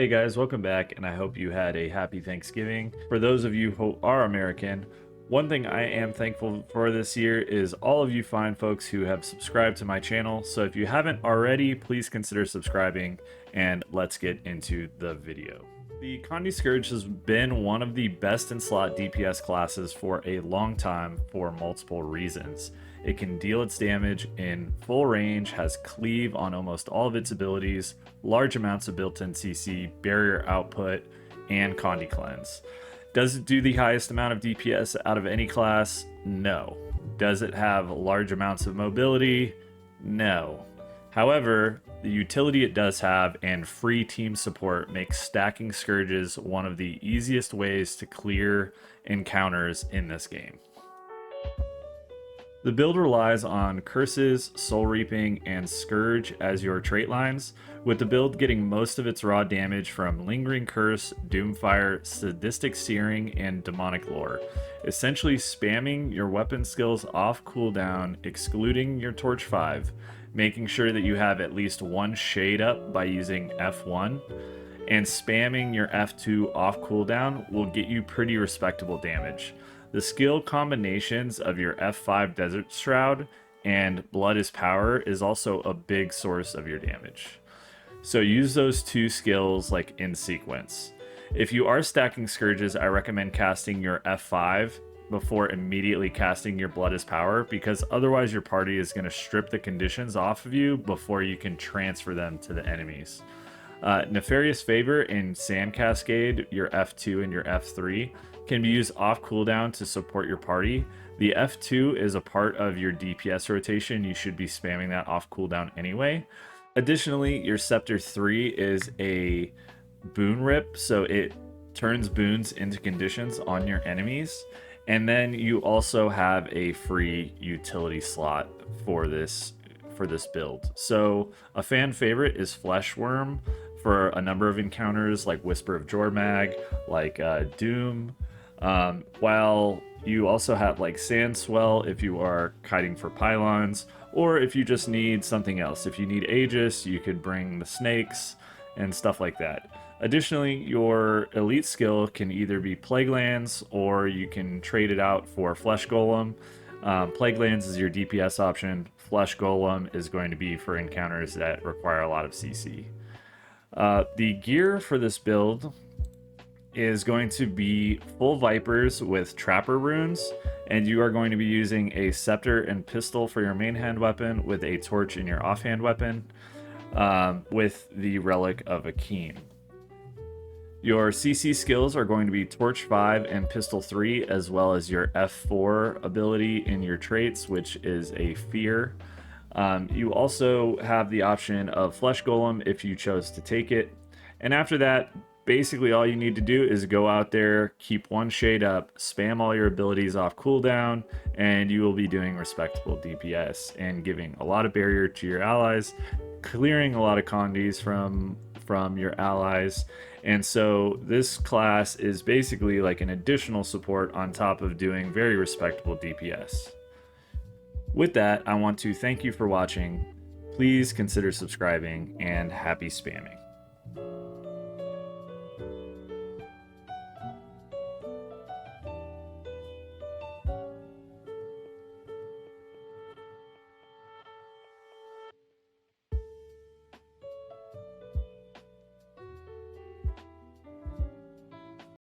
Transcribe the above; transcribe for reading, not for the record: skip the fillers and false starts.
Hey guys, welcome back, and I hope you had a happy Thanksgiving. For those of you who are American, one thing I am thankful for this year is all of you fine folks who have subscribed to my channel. So if you haven't already, please consider subscribing, and let's get into the video. The Condi Scourge has been one of the best in slot DPS classes for a long time for multiple reasons. It can deal its damage in full range, has cleave on almost all of its abilities, large amounts of built-in CC, barrier output, and Condi cleanse. Does it do the highest amount of DPS out of any class? No. Does it have large amounts of mobility? No. However, the utility it does have and free team support makes stacking Scourges one of the easiest ways to clear encounters in this game. The build relies on Curses, Soul Reaping, and Scourge as your trait lines, with the build getting most of its raw damage from Lingering Curse, Doomfire, Sadistic Searing, and Demonic Lore, essentially spamming your weapon skills off cooldown, excluding your Torch 5, making sure that you have at least one shade up by using F1, and spamming your F2 off cooldown will get you pretty respectable damage. The skill combinations of your F5 Desert Shroud and Blood is Power is also a big source of your damage. So use those two skills like in sequence. If you are stacking Scourges, I recommend casting your F5 before immediately casting your Blood is Power, because otherwise your party is going to strip the conditions off of you before you can transfer them to the enemies. Nefarious Favor and Sand Cascade, your F2 and your F3, can be used off cooldown to support your party. The F2 is a part of your DPS rotation. You should be spamming that off cooldown anyway. Additionally, your Scepter 3 is a boon rip, so it turns boons into conditions on your enemies. And then you also have a free utility slot for this build. So a fan favorite is Flesh Worm for a number of encounters like Whisper of Jormag, like Doom. While you also have like Sand Swell if you are kiting for pylons, or if you just need something else. If you need Aegis, you could bring the snakes and stuff like that. Additionally, your elite skill can either be Plague Lands, or you can trade it out for Flesh Golem. Plague Lands is your DPS option. Flesh Golem is going to be for encounters that require a lot of CC. The gear for this build is going to be full Vipers with Trapper runes, and you are going to be using a Scepter and Pistol for your main hand weapon with a Torch in your offhand weapon, with the Relic of Akeem. Your CC skills are going to be Torch 5 and Pistol 3, as well as your F4 ability in your traits, which is a Fear. You also have the option of Flesh Golem if you chose to take it. And after that, basically all you need to do is go out there, keep one shade up, spam all your abilities off cooldown, and you will be doing respectable DPS and giving a lot of barrier to your allies, clearing a lot of Condis from your allies. And so this class is basically like an additional support on top of doing very respectable DPS. With that, I want to thank you for watching. Please consider subscribing, and happy spamming.